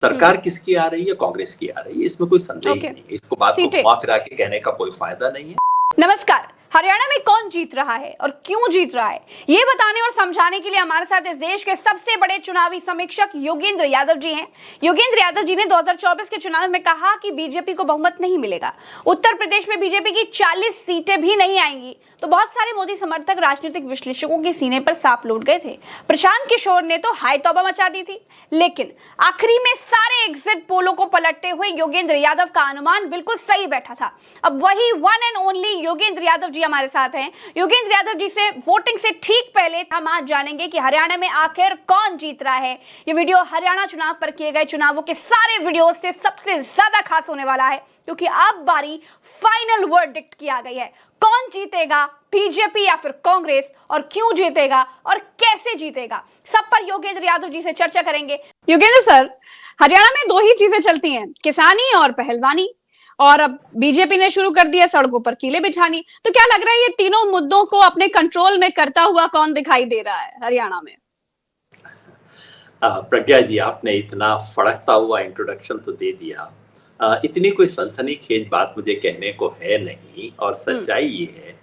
सरकार किसकी आ रही है? कांग्रेस की आ रही है, इसमें कोई संदेह ही नहीं है। इसको बात को घुमा फिरा के कहने का कोई फायदा नहीं है। नमस्कार। हरियाणा में कौन जीत रहा है और क्यों जीत रहा है, ये बताने और समझाने के लिए हमारे साथ इस देश के सबसे बड़े चुनावी समीक्षक योगेंद्र यादव जी हैं। योगेंद्र यादव जी ने 2024 के चुनाव में कहा कि बीजेपी को बहुमत नहीं मिलेगा, उत्तर प्रदेश में बीजेपी की 40 सीटें भी नहीं आएंगी। तो बहुत सारे मोदी समर्थक राजनीतिक विश्लेषकों के सीने पर सांप लौट गए थे। प्रशांत किशोर ने तो हाय तौबा मचा दी थी, लेकिन आखिरी में सारे एग्जिट पोलों को पलटते हुए योगेंद्र यादव का अनुमान बिल्कुल सही बैठा था। अब वही one and only Yogendra Yadav ji हमारे साथ हैं। योगेंद्र यादव जी से वोटिंग से ठीक पहले हम आज जानेंगे कि हरियाणा में आखिर कौन जीत रहा है। ये वीडियो हरियाणा चुनाव पर किए गए चुनावों के सारे वीडियो से सबसे ज्यादा खास होने वाला है, क्योंकि अब बारी फाइनल वर्डिक्ट की आ गई है। कौन जीतेगा, बीजेपी या फिर कांग्रेस, और क्यों जीतेगा और कैसे जीतेगा, सब पर योगेंद्र यादव जी से चर्चा करेंगे। योगेंद्र सर, हरियाणा में दो ही चीजें चलती हैं, किसानी और पहलवानी, और अब बीजेपी ने शुरू कर दिया सड़कों पर कीले बिछानी। तो क्या लग रहा है ये तीनों मुद्दों को अपने कंट्रोल में करता हुआ कौन दिखाई दे रहा है हरियाणा में? प्रज्ञा जी, आपने इतना फड़कता हुआ इंट्रोडक्शन तो दे दिया। इतनी कोई सनसनीखेज बात मुझे कहने को है नहीं, और सच्चाई ये है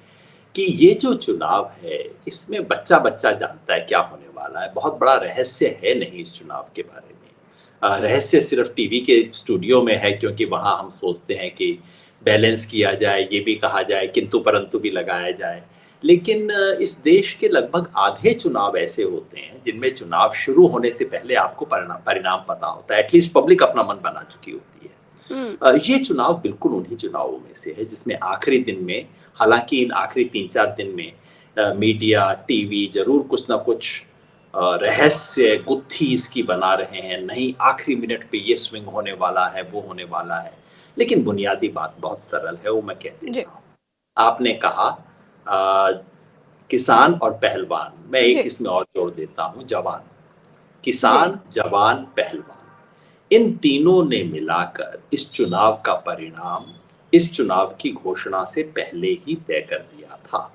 कि ये जो चुनाव है इसमें बच्चा बच्चा जानता है क्या होने वाला है। बहुत बड़ा रहस्य है नहीं इस चुनाव के बारे में। रहस्य सिर्फ टीवी के स्टूडियो में है, क्योंकि वहां हम सोचते हैं कि बैलेंस किया जाए, ये भी कहा जाए, किंतु परंतु भी लगाया जाए। लेकिन इस देश के लगभग आधे चुनाव ऐसे होते हैं जिनमें चुनाव शुरू होने से पहले आपको परिणाम पता होता है। एटलीस्ट पब्लिक अपना मन बना चुकी होती है। ये चुनाव बिल्कुल उन्हीं चुनावों में से है जिसमें आखिरी दिन में, हालांकि इन आखिरी 3-4 दिन में मीडिया, टीवी जरूर कुछ ना कुछ रहस्य गुत्थी इसकी बना रहे हैं। नहीं, आखिरी मिनट पे ये स्विंग होने वाला है, वो होने वाला है। लेकिन बुनियादी बात बहुत सरल है, वो मैं कह देता हूँ। आपने कहा किसान और पहलवान, मैं एक इसमें और जोड़ देता हूँ, जवान। किसान, जवान, पहलवान, इन तीनों ने मिलाकर इस चुनाव का परिणाम इस चुनाव की घोषणा से पहले ही तय कर दिया था,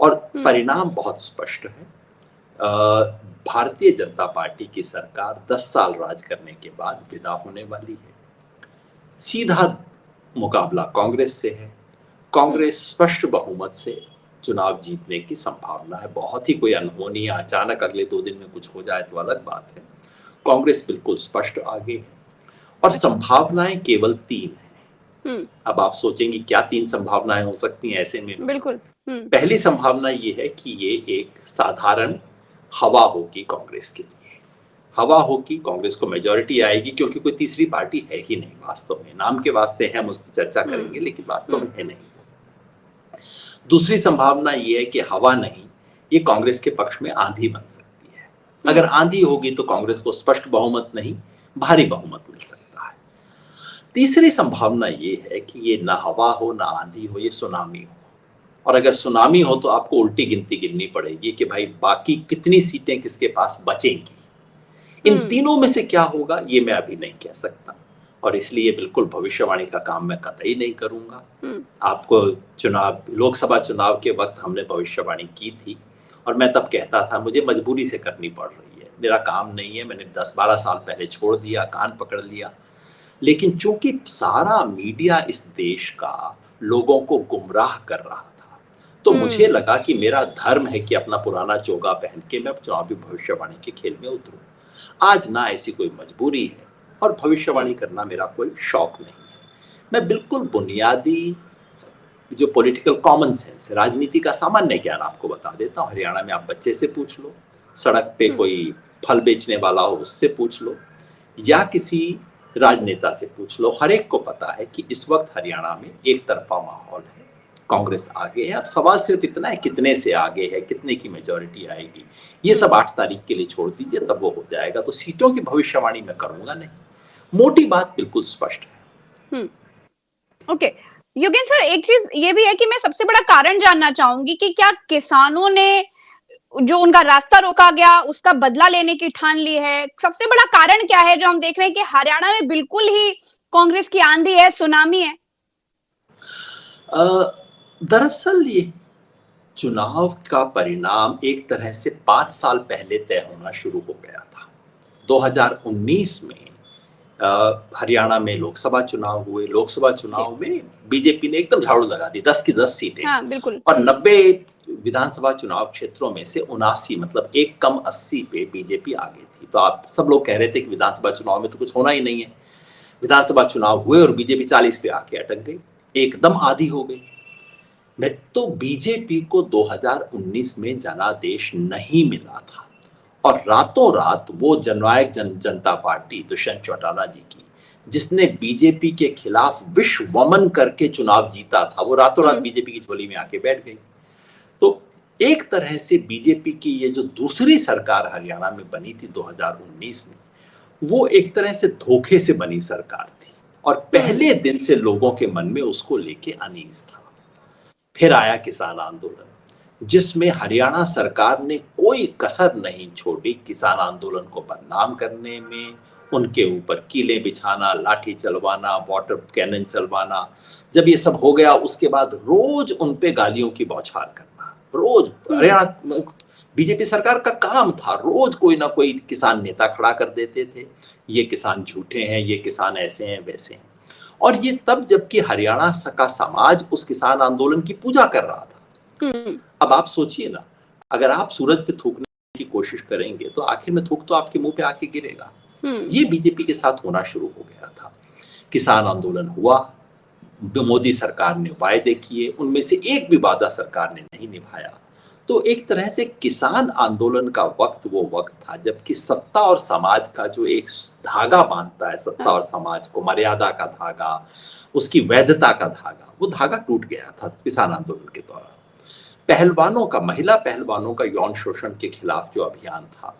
और परिणाम बहुत स्पष्ट है। भारतीय जनता पार्टी की सरकार 10 साल राज करने के बाद विदा होने वाली है। सीधा मुकाबला कांग्रेस से है। कांग्रेस स्पष्ट बहुमत से चुनाव जीतने की संभावना है। बहुत ही कोई अनहोनी या अचानक अगले 2 दिन में कुछ हो जाए तो अलग बात है। कांग्रेस बिल्कुल स्पष्ट आगे है, और संभावनाएं केवल 3 हैं। अब आप सोचेंगे क्या 3 संभावनाएं हो सकती हैं ऐसे में? बिल्कुल। पहली संभावना ये है कि ये एक साधारण हवा होगी कांग्रेस के लिए। हवा होगी, कांग्रेस को मेजॉरिटी आएगी, क्योंकि कोई तीसरी पार्टी है ही नहीं वास्तव में। नाम के वास्ते है, हम उसकी चर्चा करेंगे, लेकिन वास्तव में है नहीं। दूसरी संभावना ये है कि हवा नहीं, ये कांग्रेस के पक्ष में आंधी बन सकती है। अगर आंधी होगी तो कांग्रेस को स्पष्ट बहुमत नहीं, भारी बहुमत मिल सकता है। तीसरी संभावना ये है कि ये ना हवा हो ना आंधी हो, ये सुनामी हो। और अगर सुनामी हो तो आपको उल्टी गिनती गिननी पड़ेगी कि भाई बाकी कितनी सीटें किसके पास बचेंगी। इन तीनों में से क्या होगा ये मैं अभी नहीं कह सकता, और इसलिए बिल्कुल भविष्यवाणी का काम मैं कतई नहीं करूंगा। आपको लोकसभा चुनाव के वक्त हमने भविष्यवाणी की थी, और मैं तब कहता था मुझे मजबूरी से करनी पड़ रही है, मेरा काम नहीं है, मैंने 10-12 साल पहले छोड़ दिया, कान पकड़ लिया। लेकिन चूंकि सारा मीडिया इस देश का लोगों को गुमराह कर रहा था, तो मुझे लगा कि मेरा धर्म है कि अपना पुराना चोगा पहन के मैं चुनावी भविष्यवाणी के खेल में उतरूं। आज ना ऐसी कोई मजबूरी है, और भविष्यवाणी करना मेरा कोई शौक नहीं है। मैं बिल्कुल बुनियादी जो पॉलिटिकल कॉमन सेंस, राजनीति का सामान्य ज्ञान आपको बता देता हूँ। हरियाणा में आप बच्चे से पूछ लो, सड़क पे कोई फल बेचने वाला हो उससे पूछ लो, या किसी राजनेता से पूछ लो, हर एक को पता है कि इस वक्त हरियाणा में एक तरफा माहौल है, कांग्रेस आगे है। अब सवाल सिर्फ इतना है कितने से आगे है, कितने की मेजॉरिटी आएगी, ये सब 8 तारीख के लिए छोड़ दीजिए, तब वो हो जाएगा। तो सीटों की भविष्यवाणी मैं करूंगा नहीं, मोटी बात बिल्कुल स्पष्ट है। ओके योगेंद्र सर, एक चीज ये भी है कि मैं सबसे बड़ा कारण जानना चाहूंगी कि क्या किसानों ने जो उनका रास्ता रोका गया उसका बदला लेने की ठान ली है? सबसे बड़ा कारण क्या है जो हम देख रहे हैं कि हरियाणा में बिल्कुल ही कांग्रेस की आंधी है, सुनामी है? दरअसल ये चुनाव का परिणाम एक तरह से 5 साल पहले तय होना शुरू हो गया था। 2019 में हरियाणा में लोकसभा चुनाव हुए, लोकसभा चुनाव में बीजेपी ने एकदम झाड़ू लगा दी, 10 की 10 सीटें। हाँ, बिल्कुल। और 90 विधानसभा चुनाव क्षेत्रों में से 79, मतलब एक कम 80 पे बीजेपी आगे थी। तो आप सब लोग कह रहे थे कि विधानसभा चुनाव में तो कुछ होना ही नहीं है। विधानसभा चुनाव हुए और बीजेपी 40 पे आके अटक गई, एकदम आधी हो गई। तो बीजेपी को 2019 में जनादेश नहीं मिला था और रातों रात वो जननायक जनता पार्टी दुष्यंत चौटाला जी की, जिसने बीजेपी के खिलाफ विश्व वमन करके चुनाव जीता था, वो रातों रात बीजेपी की झोली में आके बैठ गई। तो एक तरह से बीजेपी की ये जो दूसरी सरकार हरियाणा में बनी थी 2019 में, वो एक तरह से धोखे से बनी सरकार थी और पहले दिन से लोगों के मन में उसको लेके अनीस था। फिर आया किसान आंदोलन, जिसमें हरियाणा सरकार ने कोई कसर नहीं छोड़ी किसान आंदोलन को बदनाम करने में, उनके ऊपर कीले बिछाना, लाठी चलवाना, वाटर कैनन चलवाना। जब ये सब हो गया उसके बाद रोज उन पे गालियों की बौछार करना। रोज हरियाणा बीजेपी सरकार का काम था, रोज कोई ना कोई किसान नेता खड़ा कर देते थे, ये किसान झूठे हैं, ये किसान ऐसे हैं वैसे हैं। और ये तब जबकि हरियाणा का समाज उस किसान आंदोलन की पूजा कर रहा था। अब आप सोचिए ना, अगर आप सूरज पे थूकने की कोशिश करेंगे तो आखिर में थूक तो आपके मुंह पे आके गिरेगा। ये बीजेपी के साथ होना शुरू हो गया था। किसान आंदोलन हुआ, मोदी सरकार ने वायदे किए, उनमें से एक भी वादा सरकार ने नहीं निभाया। तो एक तरह से किसान आंदोलन का वक्त वो वक्त था जबकि सत्ता और समाज का जो एक धागा बांधता है, सत्ता और समाज को, मर्यादा का धागा, उसकी वैधता का धागा, वो धागा टूट गया था किसान आंदोलन के दौरान। पहलवानों का, महिला पहलवानों का यौन शोषण के खिलाफ जो अभियान था,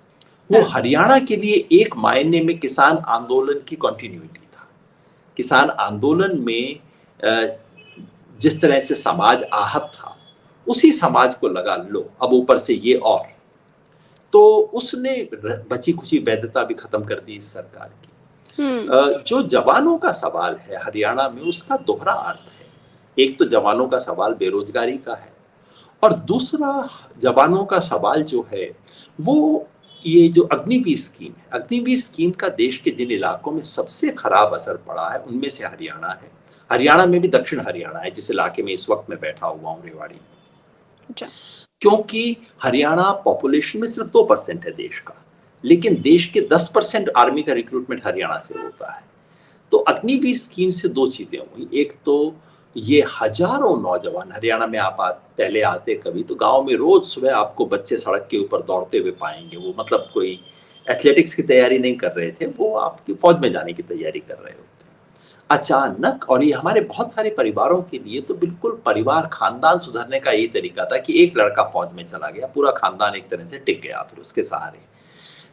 वो हरियाणा के लिए एक मायने में किसान आंदोलन की कंटिन्यूटी था। किसान आंदोलन में जिस तरह से समाज आहत था, उसी समाज को लगा लो अब ऊपर से ये, और तो उसने बची खुची वैधता भी खत्म कर दी इस सरकार की। जो जवानों का सवाल है हरियाणा में, उसका दोहरा अर्थ है। एक तो जवानों का सवाल बेरोजगारी का है और दूसरा जवानों का सवाल जो है वो ये जो अग्निवीर स्कीम है, अग्निवीर स्कीम का देश के जिन इलाकों में सबसे खराब असर पड़ा है उनमें से हरियाणा है। हरियाणा में भी दक्षिण हरियाणा है, जिस इलाके में इस वक्त मैं बैठा हुआ हूँ, रेवाड़ी में। अच्छा। क्योंकि हरियाणा पॉपुलेशन में सिर्फ 2% है देश का, लेकिन देश के 10% आर्मी का रिक्रूटमेंट हरियाणा से होता है। तो अग्निवीर स्कीम से दो चीजें हुई। एक तो ये हजारों नौजवान, हरियाणा में आप पहले आते कभी तो गांव में रोज सुबह आपको बच्चे सड़क के ऊपर दौड़ते हुए पाएंगे। वो मतलब कोई एथलेटिक्स की तैयारी नहीं कर रहे थे, वो आपकी फौज में जाने की तैयारी कर रहे होते। अचानक, और ये हमारे बहुत सारे परिवारों के लिए तो बिल्कुल परिवार, खानदान सुधरने का यही तरीका था कि एक लड़का फौज में चला गया, पूरा खानदान एक तरह से टिक गया फिर उसके सहारे।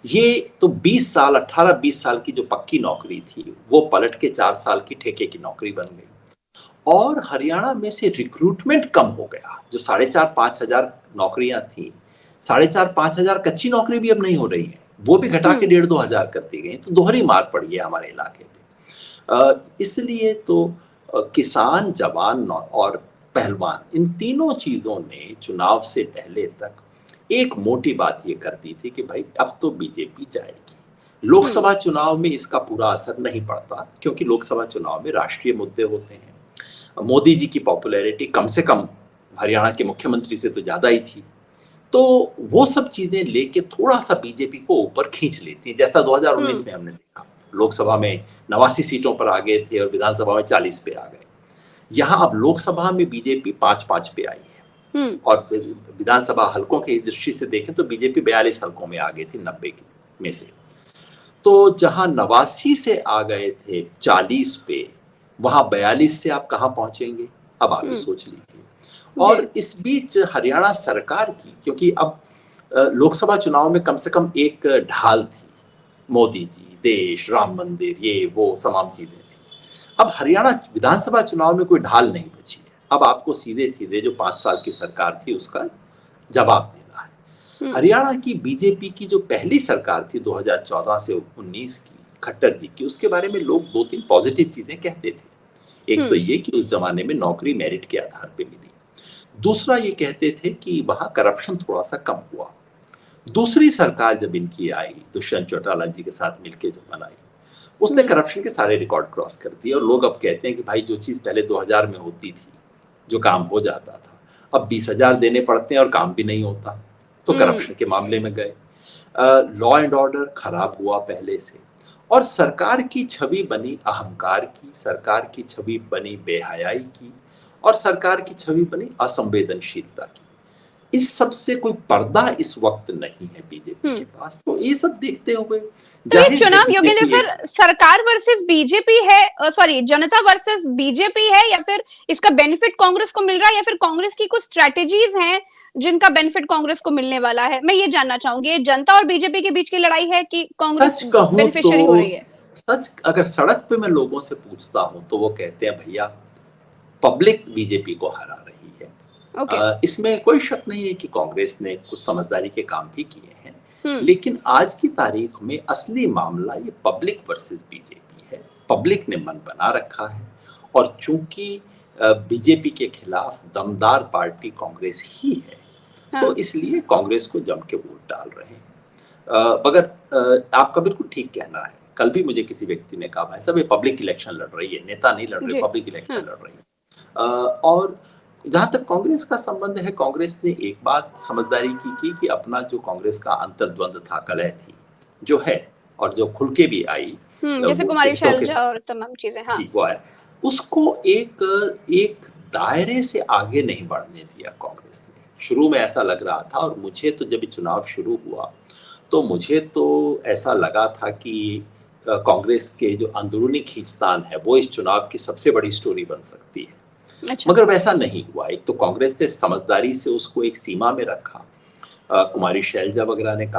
ये तो 20 साल, 18-20 साल की जो पक्की नौकरी थी वो पलट के 4 साल की ठेके की नौकरी बन गई। और हरियाणा में से रिक्रूटमेंट कम हो गया। जो 4,500-5,000 हजार नौकरियां थी, 4,500-5,000 हजार कच्ची नौकरी भी अब नहीं हो रही है, वो भी घटा के 1,500-2 हजार कर दी गई। तो दोहरी मार पड़ी है हमारे इलाके पे। इसलिए तो किसान, जवान और पहलवान, इन तीनों चीजों ने चुनाव से पहले तक एक मोटी बात ये कर दी थी कि भाई अब तो बीजेपी जाएगी। लोकसभा चुनाव में इसका पूरा असर नहीं पड़ता क्योंकि लोकसभा चुनाव में राष्ट्रीय मुद्दे होते हैं। मोदी जी की पॉपुलैरिटी कम से कम हरियाणा के मुख्यमंत्री से तो ज्यादा ही थी, तो वो सब चीजें लेके थोड़ा सा बीजेपी को ऊपर खींच लेती है। जैसा 2019 में हमने देखा, लोकसभा में 89 सीटों पर आ गए थे और विधानसभा में 40 पे आ गए। यहाँ अब लोकसभा में बीजेपी 5-5 पे आई है और विधानसभा हलकों की दृष्टि से देखें तो बीजेपी 42 हलकों में आ गई थी 90 में से। तो जहां 89 से आ गए थे 40 पे, वहां 42 से आप कहां पहुंचेंगे, अब आप सोच लीजिए। और इस बीच हरियाणा सरकार की, क्योंकि अब लोकसभा चुनाव में कम से कम एक ढाल थी, मोदी जी, देश, राम मंदिर, ये वो तमाम चीजें थी। अब हरियाणा विधानसभा चुनाव में कोई ढाल नहीं बची है। अब आपको सीधे सीधे जो 5 साल की सरकार थी उसका जवाब देना है। हरियाणा की बीजेपी की जो पहली सरकार थी 2014 से 19 की, खट्टर जी की, उसके बारे में लोग 2-3 पॉजिटिव चीजें कहते थे। एक तो ये कि उस जमाने में नौकरी मेरिट के आधार पे मिली। दूसरा ये कहते थे कि वहां करप्शन थोड़ा सा कम हुआ। दूसरी सरकार जब इनकी आई, दुष्यंत चौटाला जी के साथ मिलकर जो बनाई, उसने करप्शन के सारे रिकॉर्ड क्रॉस कर दिए और लोग अब कहते हैं कि भाई जो चीज पहले 2000 में होती थी, जो काम हो जाता था, अब 20,000 देने पड़ते हैं और काम भी नहीं होता। तो करप्शन के मामले में गए। लॉ एंड ऑर्डर खराब हुआ पहले से, और सरकार की छवि बनी अहंकार की, सरकार की छवि बनी बेहयाई की, और सरकार की छवि बनी असंवेदनशीलता की। इस सब से कोई पर्दा इस वक्त नहीं है बीजेपी के पास। तो ये सब देखते हुए तो ये चुनाव योगेंद्र सर सरकार वर्सेस बीजेपी है, सॉरी जनता वर्सेस बीजेपी है, या फिर इसका बेनिफिट कांग्रेस को मिल रहा है, या फिर कांग्रेस की कुछ स्ट्रेटेजीज हैं जिनका बेनिफिट कांग्रेस को मिलने वाला है? मैं ये जानना चाहूंगी, ये जनता और बीजेपी के बीच की लड़ाई है कि कांग्रेस बेनिफिशियरी हो रही है? सच अगर सड़क पे मैं लोगों से पूछता हूं तो वो कहते हैं भैया पब्लिक बीजेपी को हरा रही है। इसमें कोई शक नहीं है कि कांग्रेस ने कुछ समझदारी के काम भी किए हैं, लेकिन आज की तारीख में असली मामला ये पब्लिक वर्सेस बीजेपी है। पब्लिक ने मन बना रखा है, और चूंकि बीजेपी के खिलाफ दमदार पार्टी कांग्रेस ही है, तो इसलिए कांग्रेस को जम के वोट डाल रहे हैं। मगर आपका बिल्कुल ठीक कहना है। कल भी मुझे किसी व्यक्ति ने कहा भाई साहब ये पब्लिक इलेक्शन लड़ रही है, नेता नहीं लड़ रहे, पब्लिक इलेक्शन लड़ रही है। और जहां तक कांग्रेस का संबंध है, कांग्रेस ने एक बात समझदारी की कि अपना जो कांग्रेस का अंतर्द्वंद था, कलह थी, जो है और जो खुल के भी आई, जैसे कुमारी शैलजा और तमाम चीजें, हाँ, जी वो है, उसको एक दायरे से आगे नहीं बढ़ने दिया कांग्रेस ने। शुरू में ऐसा लग रहा था, और मुझे तो जब चुनाव शुरू हुआ तो मुझे तो ऐसा लगा था कि कांग्रेस के जो अंदरूनी खींचतान है वो इस चुनाव की सबसे बड़ी स्टोरी बन सकती है। अच्छा। मगर वैसा नहीं हुआ। एक तो कांग्रेस ने समझदारी से उसको एक सीमा में रखा। कुमारी शैलजा वगैरह ने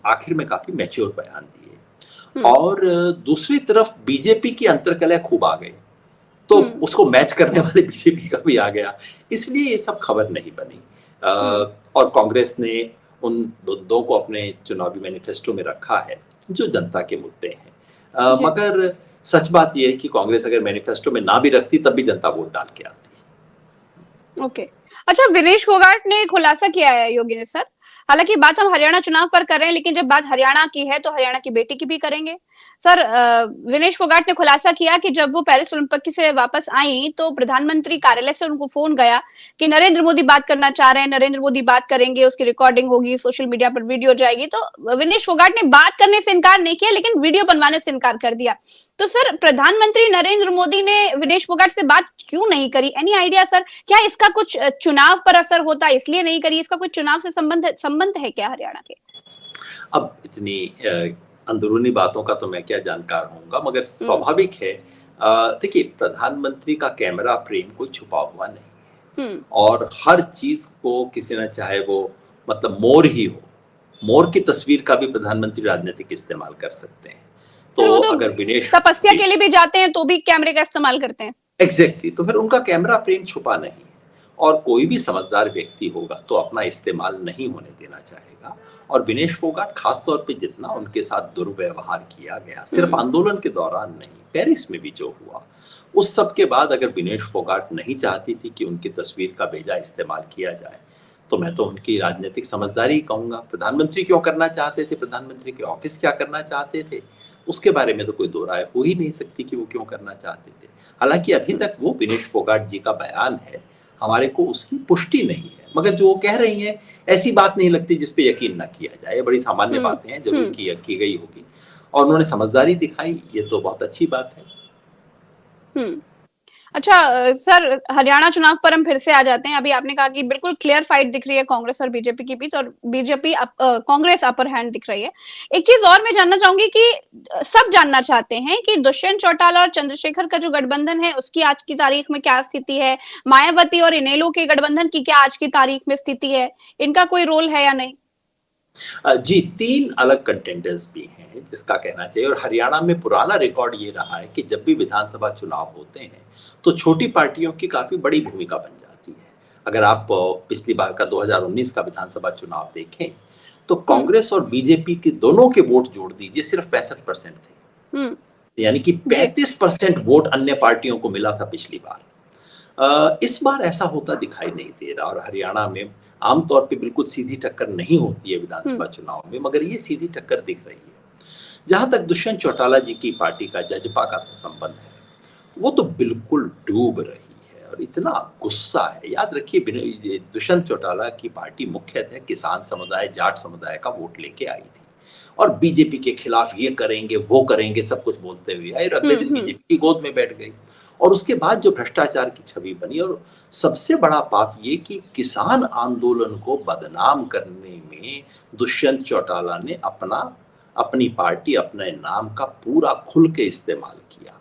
आखिर में काफी मैच्योर बयान दिए, और दूसरी तरफ बीजेपी की अंतर्कलह खूब आ गई, तो उसको मैच करने वाले बीजेपी का भी आ गया, इसलिए ये सब खबर नहीं बनी। और कांग्रेस ने उन मुद्दों को अपने चुनावी मैनिफेस्टो में रखा है जो जनता के मुद्दे हैं। मगर सच बात यह है कि कांग्रेस अगर मैनिफेस्टो में ना भी रखती तब भी जनता वोट डाल के आती। ओके। अच्छा, विनेश फोगाट ने खुलासा किया है योगेंद्र सर, हालांकि बात हम हरियाणा चुनाव पर कर रहे हैं, लेकिन जब बात हरियाणा की है तो हरियाणा की बेटी की भी करेंगे। सर, विनेश फोगाट ने खुलासा किया कि जब वो पेरिस ओलंपिक से वापस आई तो प्रधानमंत्री कार्यालय से उनको फोन गया कि नरेंद्र मोदी बात करना चाह रहे हैं, नरेंद्र मोदी बात करेंगे, उसकी रिकॉर्डिंग होगी, सोशल मीडिया पर वीडियो जाएगी। तो विनेश फोगाट ने बात करने से इनकार नहीं किया, लेकिन वीडियो बनवाने से इनकार कर दिया। तो सर, प्रधानमंत्री नरेंद्र मोदी ने विनेश फोगाट से बात क्यों नहीं करी? Any idea sir? क्या इसका कुछ चुनाव पर असर होता है इसलिए नहीं करी? इसका कुछ चुनाव से संबंध है क्या हरियाणा के? अब इतनी अंदरूनी बातों का तो मैं क्या जानकार होऊंगा, मगर स्वाभाविक है। देखिए, प्रधानमंत्री का कैमरा प्रेम कोई छुपा हुआ नहीं है, और हर चीज को किसी न चाहे वो मतलब मोर ही हो, मोर की तस्वीर का भी प्रधानमंत्री राजनीतिक इस्तेमाल कर सकते हैं। तो अगर विनेश तपस्या के लिए भी जाते हैं तो भी कैमरे का इस्तेमाल करते हैं। एग्जैक्टली, तो फिर उनका कैमरा प्रेम छुपा नहीं है, और कोई भी समझदार व्यक्ति होगा तो अपना इस्तेमाल नहीं होने देना चाहेगा। और विनेश फोगाट खासतौर पे जितना उनके साथ दुर्व्यवहार किया गया, सिर्फ आंदोलन के दौरान नहीं, पेरिस में भी जो हुआ, उस सब के बाद अगर विनेश फोगाट नहीं चाहती थी कि उनकी तस्वीर का बेजा इस्तेमाल किया जाए, तो मैं तो उनकी राजनीतिक समझदारी कहूंगा। प्रधानमंत्री क्यों करना चाहते थे, प्रधानमंत्री के ऑफिस क्या करना चाहते थे, उसके बारे में तो कोई दो राय हो ही नहीं सकती कि वो क्यों करना चाहते थे। हालांकि अभी तक वो विनेश फोगाट जी का बयान है, हमारे को उसकी पुष्टि नहीं है, मगर जो वो कह रही हैं ऐसी बात नहीं लगती जिस पे यकीन ना किया जाए। ये बड़ी सामान्य बातें हैं, जरूर की गई होगी, और उन्होंने समझदारी दिखाई, ये तो बहुत अच्छी बात है। अच्छा सर, हरियाणा चुनाव पर हम फिर से आ जाते हैं। अभी आपने कहा कि बिल्कुल क्लियर फाइट दिख रही है कांग्रेस और बीजेपी के बीच, और कांग्रेस अपर हैंड दिख रही है। एक चीज और मैं जानना चाहूंगी कि सब जानना चाहते हैं कि दुष्यंत चौटाला और चंद्रशेखर का जो गठबंधन है उसकी आज की तारीख में क्या स्थिति है, मायावती और इनेलो के गठबंधन की क्या आज की तारीख में स्थिति है, इनका कोई रोल है या नहीं? जी, 3 अलग कंटेंडर्स भी हैं जिसका कहना चाहिए, और हरियाणा में पुराना रिकॉर्ड ये रहा है कि जब भी विधानसभा चुनाव होते हैं तो छोटी पार्टियों की काफी बड़ी भूमिका बन जाती है। अगर आप पिछली बार का 2019 का विधानसभा चुनाव देखें तो कांग्रेस और बीजेपी के दोनों के वोट जोड़ दीजिए, सिर्फ 65% थे, यानी कि 35% वोट अन्य पार्टियों को मिला था पिछली बार। इस बार ऐसा होता दिखाई नहीं दे रहा, और हरियाणा में आमतौर पे बिल्कुल सीधी टक्कर नहीं होती है विधानसभा चुनाव में, मगर ये सीधी टक्कर दिख रही है। जहां तक दुष्यंत चौटाला जी की पार्टी का जजपा का संबंध है, वो तो बिल्कुल डूब रही है और इतना गुस्सा है। याद रखिए, ये दुष्यंत चौटाला की पार्टी मुख्यतः किसान समुदाय, जाट समुदाय का वोट लेके आई थी और बीजेपी के खिलाफ ये करेंगे वो करेंगे सब कुछ बोलते हुए आई और अगले दिन बीजेपी की गोद में बैठ गई। और उसके बाद जो भ्रष्टाचार की छवि बनी, और सबसे बड़ा पाप ये कि किसान आंदोलन को बदनाम करने में दुष्यंत चौटाला ने अपनी पार्टी, अपने नाम का पूरा खुल के इस्तेमाल किया।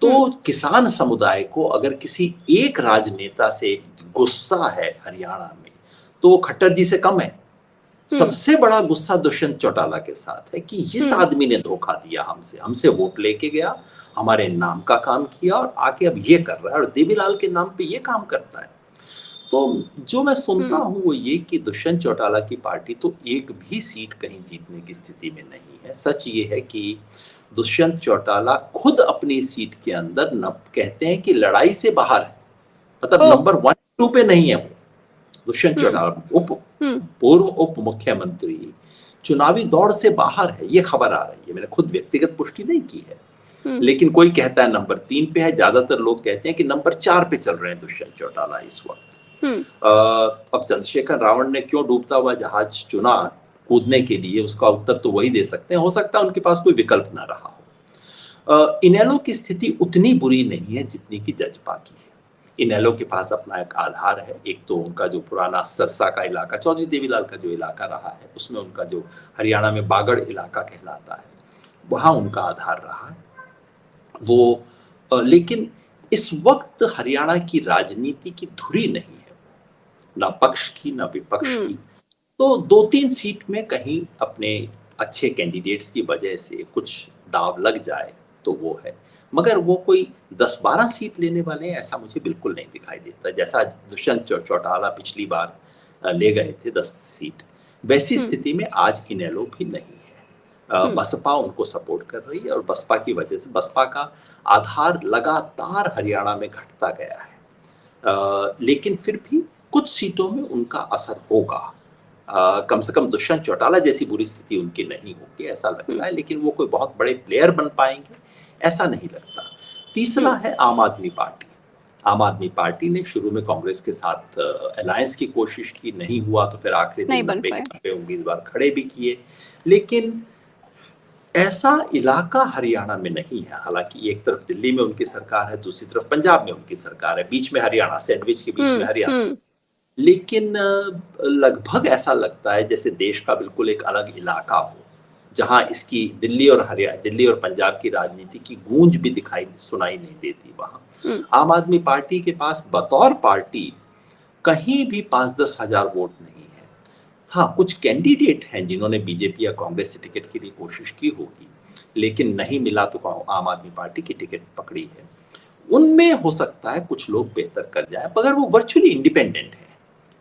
तो किसान समुदाय को अगर किसी एक राजनेता से गुस्सा है हरियाणा में, तो वो खट्टर जी से कम है। सबसे बड़ा गुस्सा दुष्यंत चौटाला के साथ है कि इस आदमी ने धोखा दिया, हमसे वोट लेके गया, हमारे नाम का काम किया और आके अब ये कर रहा है और देवीलाल के नाम पे ये काम करता है। तो जो मैं सुनता हूं वो ये कि दुष्यंत चौटाला की पार्टी तो एक भी सीट कहीं जीतने की स्थिति में नहीं है। सच ये है कि दुष्यंत चौटाला खुद अपनी सीट के अंदर कहते हैं कि लड़ाई से बाहर है, मतलब नंबर 1 2 पे नहीं है वो। दुष्यंत चौटाला पूर्व उप मुख्यमंत्री चुनावी दौड़ से बाहर है, ये खबर आ रही है। मैंने खुद व्यक्तिगत पुष्टि नहीं की है, लेकिन कोई कहता है नंबर 3 पे है, ज्यादातर लोग कहते हैं कि नंबर 4 पे चल रहे हैं दुष्यंत चौटाला इस वक्त। अब चंद्रशेखर रावण ने क्यों डूबता हुआ जहाज चुना कूदने के लिए, उसका उत्तर तो वही दे सकते हैं। हो सकता है उनके पास कोई विकल्प ना रहा हो। इनेलो की स्थिति उतनी बुरी नहीं है जितनी की जजपा की है। इनेलो के पास अपना एक आधार है, एक तो उनका जो पुराना सरसा का इलाका, चौधरी देवीलाल का जो इलाका रहा है, उसमें उनका जो हरियाणा में बागड़ इलाका कहलाता है, वहां उनका आधार रहा है वो। लेकिन इस वक्त हरियाणा की राजनीति की धुरी नहीं है, ना पक्ष की ना विपक्ष की। तो 2-3 सीट में कहीं अपने अच्छे कैंडिडेट्स की वजह से कुछ दाव लग जाए तो वो है, मगर वो कोई 10-12 सीट लेने वाले हैं ऐसा मुझे बिल्कुल नहीं दिखाई देता। जैसा दुष्यंत चौटाला पिछली बार ले गए थे 10 सीट, वैसी स्थिति में आज इनेलो भी नहीं है। बसपा उनको सपोर्ट कर रही है और बसपा की वजह से बसपा का आधार लगातार हरियाणा में घटता गया है। लेकिन फिर भी कुछ सीटों में उनका असर होगा। कम से कम दुष्यंत चौटाला जैसी बुरी स्थिति उनकी नहीं होगी ऐसा लगता है, लेकिन वो कोई बहुत बड़े प्लेयर बन पाएंगे ऐसा नहीं लगता। तीसरा है आम आदमी पार्टी। आम आदमी पार्टी ने शुरू में कांग्रेस के साथ अलायंस की कोशिश की, नहीं हुआ तो फिर आखिरी दिन पे उम्मीदवार खड़े भी किए, लेकिन ऐसा इलाका हरियाणा में नहीं है। हालांकि एक तरफ दिल्ली में उनकी सरकार है, दूसरी तरफ पंजाब में उनकी सरकार है, बीच में हरियाणा, सैंडविच के बीच में हरियाणा। लेकिन लगभग ऐसा लगता है जैसे देश का बिल्कुल एक अलग इलाका हो, जहां इसकी दिल्ली और पंजाब की राजनीति की गूंज भी सुनाई नहीं देती। वहां आम आदमी पार्टी के पास बतौर पार्टी कहीं भी 5-10 हजार वोट नहीं है। हाँ, कुछ कैंडिडेट हैं जिन्होंने बीजेपी या कांग्रेस से टिकट के लिए कोशिश की होगी, लेकिन नहीं मिला तो आम आदमी पार्टी की टिकट पकड़ी है। उनमें हो सकता है कुछ लोग बेहतर कर जाए, मगर वो वर्चुअली इंडिपेंडेंट है।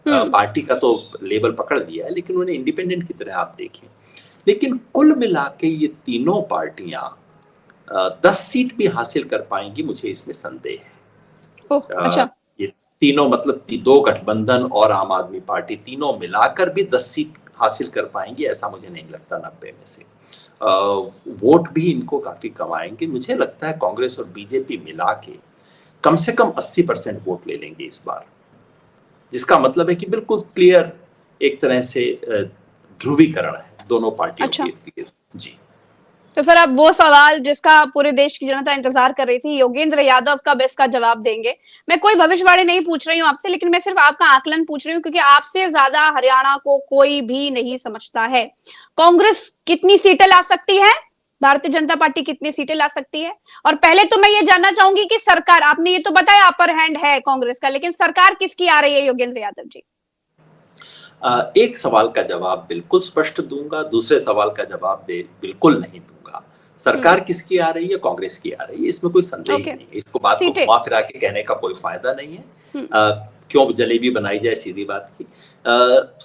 पार्टी का तो लेबल पकड़ लिया है, लेकिन उन्हें इंडिपेंडेंट की तरह आप देखें। लेकिन कुल मिला के ये तीनों पार्टियां 10 सीट भी हासिल कर पाएंगी, मुझे इसमें संदेह है। अच्छा। ये तीनों मतलब 2 गठबंधन और आम आदमी पार्टी तीनों मिलाकर भी 10 सीट हासिल कर पाएंगी ऐसा मुझे नहीं लगता 90 में से। वोट भी इनको काफी कम आएंगे। मुझे लगता है कांग्रेस और बीजेपी मिला के कम से कम 80% वोट ले लेंगे इस बार, जिसका मतलब है कि बिल्कुल क्लियर एक तरह से ध्रुवीकरण है दोनों पार्टियों के। जी तो सर, अब वो सवाल जिसका पूरे देश की जनता इंतजार कर रही थी, योगेंद्र यादव कब इसका जवाब देंगे। मैं कोई भविष्यवाणी नहीं पूछ रही हूँ आपसे, लेकिन मैं सिर्फ आपका आकलन पूछ रही हूँ, क्योंकि आपसे ज्यादा हरियाणा को कोई भी नहीं समझता है। कांग्रेस कितनी सीटें ला सकती है, भारतीय जनता पार्टी कितनी सीटें ला सकती है? और पहले तो मैं ये जानना चाहूंगी कि सरकार, आपने ये तो बताया अपर हैंड है कांग्रेस का, लेकिन सरकार किसकी आ रही है योगेंद्र यादव जी? एक सवाल का जवाब बिल्कुल स्पष्ट दूंगा, दूसरे सवाल का जवाब बिल्कुल नहीं दूंगा। सरकार किसकी आ रही है? कांग्रेस की आ रही है, इसमें कोई संदेह नहीं है। इसको बात को घुमा फिरा के कहने का कोई फायदा नहीं है। क्यों जलेबी बनाई जाए, सीधी बात की।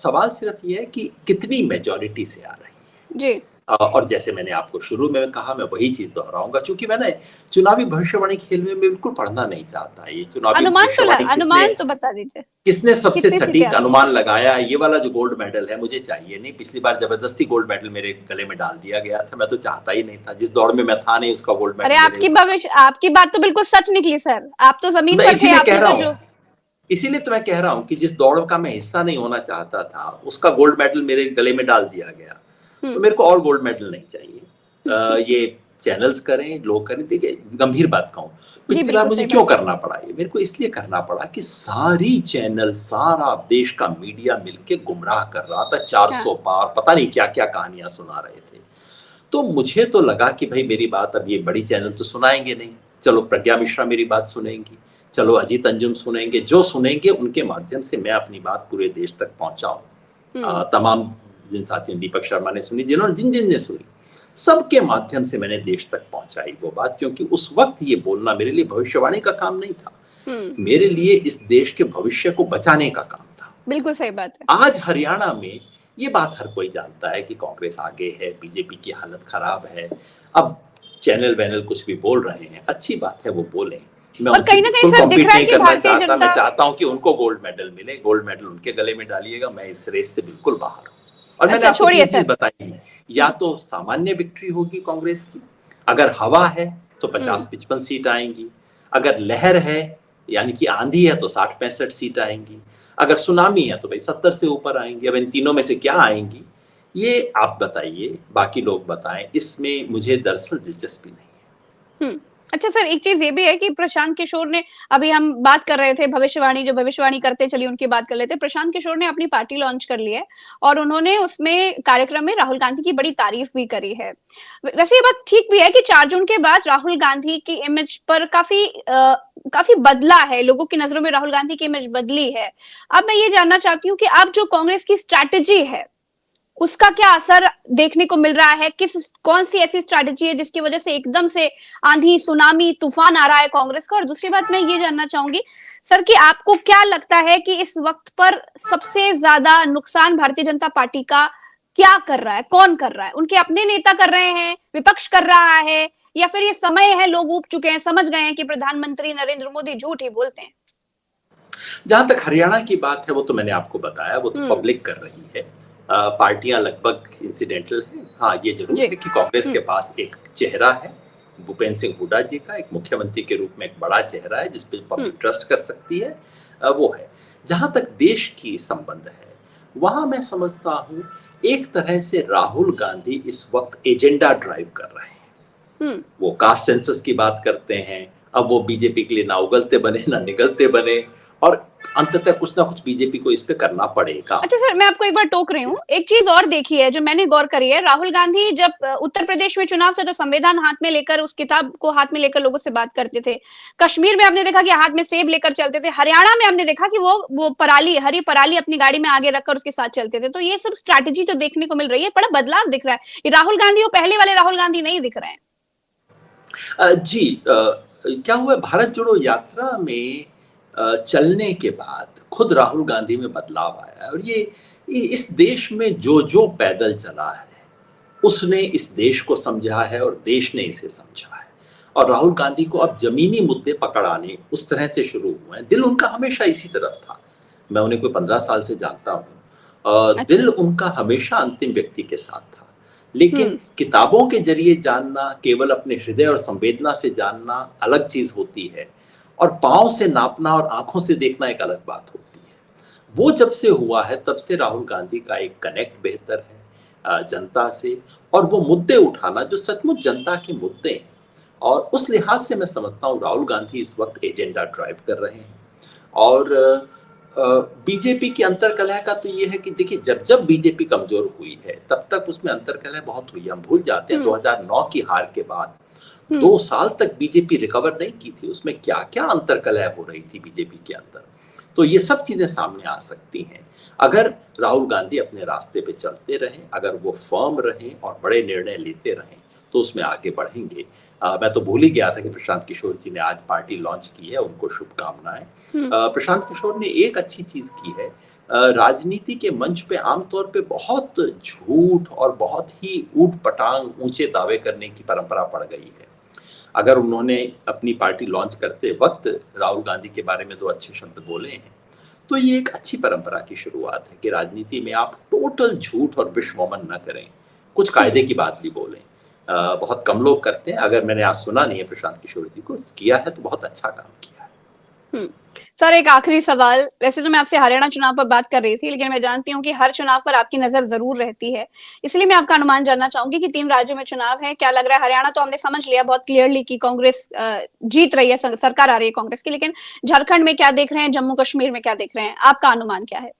सवाल सिर्फ ये है कि कितनी मेजॉरिटी से आ रही है। जी। और जैसे मैंने आपको शुरू में कहा, मैं वही चीज दोहराऊंगा, क्योंकि मैंने चुनावी भविष्यवाणी खेल में बिल्कुल पढ़ना नहीं चाहता। ये चुनावी भविष्यवाणी अनुमान तो बता दीजिए, किसने सबसे कितनी सीटें सटीक आती अनुमान लगाया, ये वाला जो गोल्ड मेडल है मुझे चाहिए नहीं। पिछली बार जबरदस्ती गोल्ड मेडल मेरे गले में डाल दिया गया था, मैं तो चाहता ही नहीं था, जिस दौड़ में मैं था नहीं उसका गोल्ड अरे मेडल आपकी बात तो बिल्कुल सच निकली सर, आप तो जमीन मैं पर थे, इसीलिए कह आपने रहा तो जो हूँ, इसीलिए तो मैं कह रहा हूँ कि जिस दौड़ का मैं हिस्सा नहीं होना चाहता था उसका गोल्ड मेडल मेरे गले में डाल दिया गया, तो मेरे को और गोल्ड मेडल नहीं चाहिए। ये चैनल्स करें, लोग करें। देखिए, गंभीर बात कहूं, पिछली बार मुझे क्यों करना पड़ा, ये मेरे को इसलिए करना पड़ा कि सारी चैनल, सारा देश का मीडिया मिलके गुमराह कर रहा था, 400 पार पता नहीं क्या क्या कहानियां सुना रहे थे। तो मुझे तो लगा कि भाई मेरी बात अब ये बड़ी चैनल तो सुनाएंगे नहीं, चलो प्रज्ञा मिश्रा मेरी बात सुनेंगी, चलो अजीत अंजुम सुनेंगे, जो सुनेंगे उनके माध्यम से मैं अपनी बात पूरे देश तक पहुंचाऊं। तमाम जिन साथियों, दीपक शर्मा ने सुनी, जिन्होंने जिन ने सुनी, सबके माध्यम से मैंने देश तक पहुंचाई वो बात, क्योंकि उस वक्त ये बोलना मेरे लिए भविष्यवाणी का काम नहीं था, मेरे लिए इस देश के भविष्य को बचाने का काम था। बिल्कुल सही बात है। आज हरियाणा में ये बात हर कोई जानता है कि कांग्रेस आगे है, बीजेपी की हालत खराब है। अब चैनल वैनल कुछ भी बोल रहे हैं, अच्छी बात है, वो बोले। मैं और कहीं ना कहीं सर दिख रहा है कि भारतीय जनता, मैं चाहता हूं कि उनको गोल्ड मेडल मिले, गोल्ड मेडल उनके गले में डालिएगा, मैं इस रेस से बिल्कुल बाहर हूं। और मैंने आपको एक चीज बताई, या तो सामान्य विक्ट्री होगी कांग्रेस की, अगर हवा है तो 50-55 सीट आएंगी, अगर लहर है यानी कि आंधी है तो 60-65 सीट आएंगी, अगर सुनामी है तो भाई 70 से ऊपर आएंगी। अब इन तीनों में से क्या आएंगी ये आप बताइए, बाकी लोग बताएं, इसमें मुझे दरअसल दिलचस्पी नहीं है। अच्छा सर, एक चीज ये भी है कि प्रशांत किशोर ने, अभी हम बात कर रहे थे भविष्यवाणी, जो भविष्यवाणी करते चलिए उनकी बात कर लेते। प्रशांत किशोर ने अपनी पार्टी लॉन्च कर ली है और उन्होंने उसमें कार्यक्रम में राहुल गांधी की बड़ी तारीफ भी करी है। वैसे ये बात ठीक भी है कि 4 जून के बाद राहुल गांधी की इमेज पर काफी बदला है, लोगों की नजरों में राहुल गांधी की इमेज बदली है। अब मैं ये जानना चाहती हूँ कि अब जो कांग्रेस की स्ट्रैटेजी है उसका क्या असर देखने को मिल रहा है, कौन सी ऐसी स्ट्रैटेजी है जिसकी वजह से एकदम से आंधी, सुनामी, तूफान आ रहा है कांग्रेस का। और दूसरी बात मैं ये जानना चाहूंगी सर कि आपको क्या लगता है कि इस वक्त पर सबसे ज्यादा नुकसान भारतीय जनता पार्टी का क्या कर रहा है, कौन कर रहा है? उनके अपने नेता कर रहे हैं, विपक्ष कर रहा है, या फिर ये समय है, लोग ऊब चुके हैं, समझ गए हैं कि प्रधानमंत्री नरेंद्र मोदी झूठ ही बोलते हैं? जहां तक हरियाणा की बात है वो तो मैंने आपको बताया, वो तो पब्लिक कर रही है, पार्टियां लगभग इंसिडेंटल हैं। हाँ, ये जरूर है कि कांग्रेस के पास एक चेहरा है, भूपेंद्र सिंह हुड्डा जी का, एक मुख्यमंत्री के रूप में एक बड़ा चेहरा है जिस पे पब्लिक ट्रस्ट कर सकती है, वो है। जहां तक देश की संबंध है वहां मैं समझता हूं एक तरह से राहुल गांधी इस वक्त एजेंडा ड्राइव कर रहे हैं। वो कास्ट सेंसस की बात करते हैं, अब वो बीजेपी के लिए ना उगलते बने ना निगलते बने, और अंततः कुछ ना कुछ बीजेपी को इस पे करना पड़ेगा। अच्छा सर, मैं आपको एक बार टोक रही हूँ, एक चीज और देखी है जो मैंने गौर करी है, राहुल गांधी जब उत्तर प्रदेश में चुनाव था तो संविधान हाथ में लेकर, उस किताब को हाथ में लेकर लोगों से बात करते थे। कश्मीर में आपने देखा कि हाथ में सेब लेकर चलते थे। हरियाणा में हमने देखा कि वो पराली, हरी पराली अपनी गाड़ी में आगे रखकर उसके साथ चलते थे। तो ये सब स्ट्रैटेजी तो देखने को मिल रही है, बड़ा बदलाव दिख रहा है। ये राहुल गांधी वो पहले वाले राहुल गांधी नहीं दिख रहे हैं। जी, क्या हुआ, भारत जोड़ो यात्रा में चलने के बाद खुद राहुल गांधी में बदलाव आया, और ये इस देश में जो जो पैदल चला है उसने इस देश को समझा है और देश ने इसे समझा है। और राहुल गांधी को अब जमीनी मुद्दे पकड़ाने उस तरह से शुरू हुए हैं। दिल उनका हमेशा इसी तरफ था, मैं उन्हें कोई 15 साल से जानता हूँ, दिल उनका हमेशा अंतिम व्यक्ति के साथ था। लेकिन किताबों के जरिए जानना, केवल अपने हृदय और संवेदना से जानना अलग चीज होती है, और पांव से नापना और आंखों से देखना एक अलग बात होती है। वो जब से हुआ है तब से राहुल गांधी का एक कनेक्ट बेहतर है जनता से, और वो मुद्दे उठाना जो सचमुच जनता के मुद्दे हैं। और उस लिहाज से मैं समझता हूँ राहुल गांधी इस वक्त एजेंडा ड्राइव कर रहे हैं। और बीजेपी की अंतरकलह का तो ये है कि देखिए, जब जब बीजेपी कमजोर हुई है तब तक उसमें अंतरकलह बहुत हुई। हम भूल जाते हैं 2009 की हार के बाद 2 साल तक बीजेपी रिकवर नहीं की थी, उसमें क्या क्या अंतरकलह हो रही थी बीजेपी के अंदर। तो ये सब चीजें सामने आ सकती हैं अगर राहुल गांधी अपने रास्ते पे चलते रहें, अगर वो फर्म रहें और बड़े निर्णय लेते रहें, तो उसमें आगे बढ़ेंगे। मैं तो भूल ही गया था कि प्रशांत किशोर जी ने आज पार्टी लॉन्च की है, उनको शुभकामनाएं। प्रशांत किशोर ने एक अच्छी चीज की है, राजनीति के मंच पे आमतौर पे बहुत झूठ और बहुत ही ऊट पटांग ऊंचे दावे करने की परंपरा पड़ गई है। अगर उन्होंने अपनी पार्टी लॉन्च करते वक्त राहुल गांधी के बारे में 2 अच्छे शब्द बोले हैं, तो ये एक अच्छी परंपरा की शुरुआत है कि राजनीति में आप टोटल झूठ और विश्वमन न करें, कुछ कायदे की बात भी बोलें। बहुत कम लोग करते हैं। अगर मैंने आज सुना नहीं है प्रशांत किशोर जी को, किया है तो बहुत अच्छा काम किया है। सर, एक आखिरी सवाल। वैसे तो मैं आपसे हरियाणा चुनाव पर बात कर रही थी, लेकिन मैं जानती हूँ कि हर चुनाव पर आपकी नजर जरूर रहती है, इसलिए मैं आपका अनुमान जानना चाहूंगी कि 3 राज्यों में चुनाव है, क्या लग रहा है? हरियाणा तो हमने समझ लिया बहुत क्लियरली कि कांग्रेस जीत रही है, सरकार आ रही है कांग्रेस की, लेकिन झारखंड में क्या देख रहे हैं, जम्मू कश्मीर में क्या देख रहे हैं, आपका अनुमान क्या है?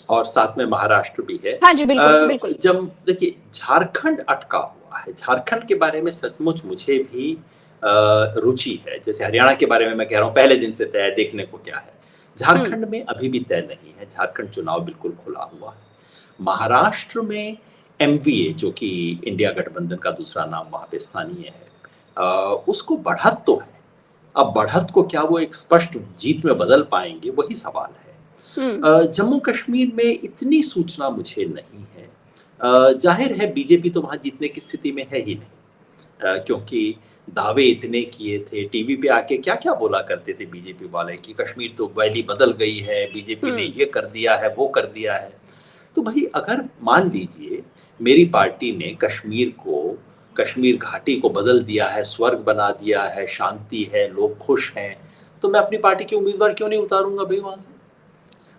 और साथ में महाराष्ट्र भी है। हाँ जी, बिल्कुल बिल्कुल। जब देखिए झारखंड अटका हुआ है, झारखंड के बारे में सचमुच मुझे भी रुचि है। जैसे हरियाणा के बारे में मैं कह रहा हूँ पहले दिन से तय, देखने को क्या है। झारखंड में अभी भी तय नहीं है, झारखंड चुनाव बिल्कुल खुला हुआ है। महाराष्ट्र में एमवीए, जो कि इंडिया गठबंधन का दूसरा नाम वहां पे स्थानीय है, उसको बढ़त तो है। अब बढ़त को क्या वो एक स्पष्ट जीत में बदल पाएंगे, वही सवाल है। जम्मू कश्मीर में इतनी सूचना मुझे नहीं है। जाहिर है बीजेपी तो वहां जीतने की स्थिति में है ही नहीं, क्योंकि दावे इतने किए थे, टीवी पे आके क्या क्या बोला करते थे बीजेपी वाले कि कश्मीर तो वैली बदल गई है, बीजेपी ने ये कर दिया है, वो कर दिया है। तो भाई अगर मान लीजिए मेरी पार्टी ने कश्मीर घाटी को बदल दिया है, स्वर्ग बना दिया है, शांति है, लोग खुश हैं, तो मैं अपनी पार्टी के उम्मीदवार क्यों नहीं उतारूंगा भाई वहां से?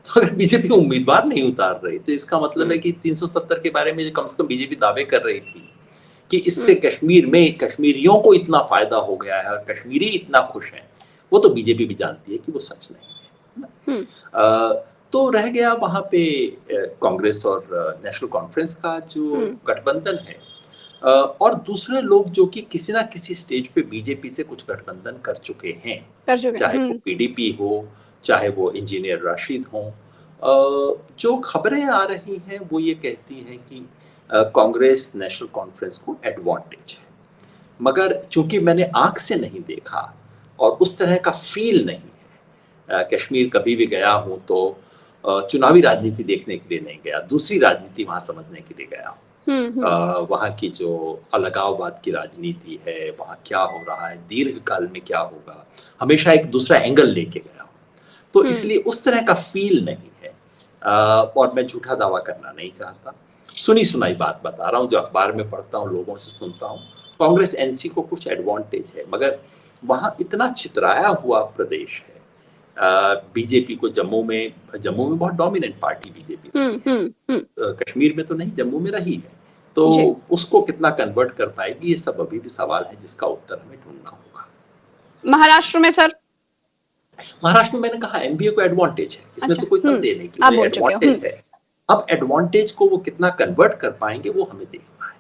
तो अगर बीजेपी उम्मीदवार नहीं उतार रही तो इसका मतलब है कि 370 के बारे में कम से कम बीजेपी दावे कर रही थी कि इससे कश्मीर में कश्मीरियों को इतना फायदा हो गया है और कश्मीरी इतना खुश हैं, वो तो बीजेपी भी जानती है कि वो सच नहीं है। तो रह गया वहां पे कांग्रेस और नेशनल कॉन्फ्रेंस का जो गठबंधन है, और दूसरे लोग जो कि किसी ना किसी स्टेज पे बीजेपी से कुछ गठबंधन कर चुके हैं, चाहे वो पीडीपी हो, चाहे वो इंजीनियर राशिद हो। जो खबरें आ रही हैं वो ये कहती हैं कि कांग्रेस नेशनल कॉन्फ्रेंस को एडवांटेज है, मगर चूंकि मैंने आंख से नहीं देखा और उस तरह का फील नहीं है, कश्मीर कभी भी गया हूं तो चुनावी राजनीति देखने के लिए नहीं गया, दूसरी राजनीति वहां समझने के लिए गया हूं। वहां की जो अलगाववाद की राजनीति है, वहां क्या हो रहा है, दीर्घ काल में क्या होगा, हमेशा एक दूसरा एंगल लेके गया हूं, तो इसलिए उस तरह का फील नहीं है। और मैं झूठा दावा करना नहीं चाहता, सुनी सुनाई बात बता रहा हूँ, जो अखबार में पढ़ता हूँ, लोगों से सुनता हूँ। कांग्रेस एनसी को कुछ एडवांटेज है, मगर वहां इतना चितराया हुआ प्रदेश है। बीजेपी को जम्मू में बहुत डोमिनेंट पार्टी बीजेपी, कश्मीर में तो नहीं, जम्मू में रही है, तो उसको कितना कन्वर्ट कर पाएगी, ये सब अभी भी सवाल है जिसका उत्तर हमें ढूंढना होगा। महाराष्ट्र में सर? महाराष्ट्र में मैंने कहा एमबीए को एडवांटेज है, इसमें तो कोई संदेह नहीं कि एडवांटेज है। अब एडवांटेज को वो कितना कन्वर्ट कर पाएंगे वो हमें देखना है।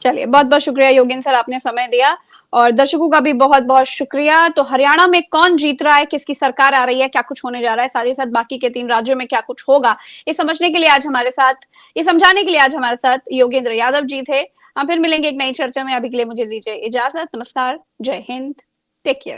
चलिए, बहुत बहुत शुक्रिया योगेंद्र सर, आपने समय दिया, और दर्शकों का भी बहुत बहुत शुक्रिया। तो हरियाणा में कौन जीत रहा है, किसकी सरकार आ रही है, क्या कुछ होने जा रहा है, साथ ही साथ बाकी के 3 राज्यों में क्या कुछ होगा, ये समझने के लिए आज हमारे साथ, ये समझाने के लिए आज हमारे साथ योगेंद्र यादव जी थे। हम फिर मिलेंगे एक नई चर्चा में, अभी के लिए मुझे दीजिए इजाजत। नमस्कार, जय हिंद, टेक केयर।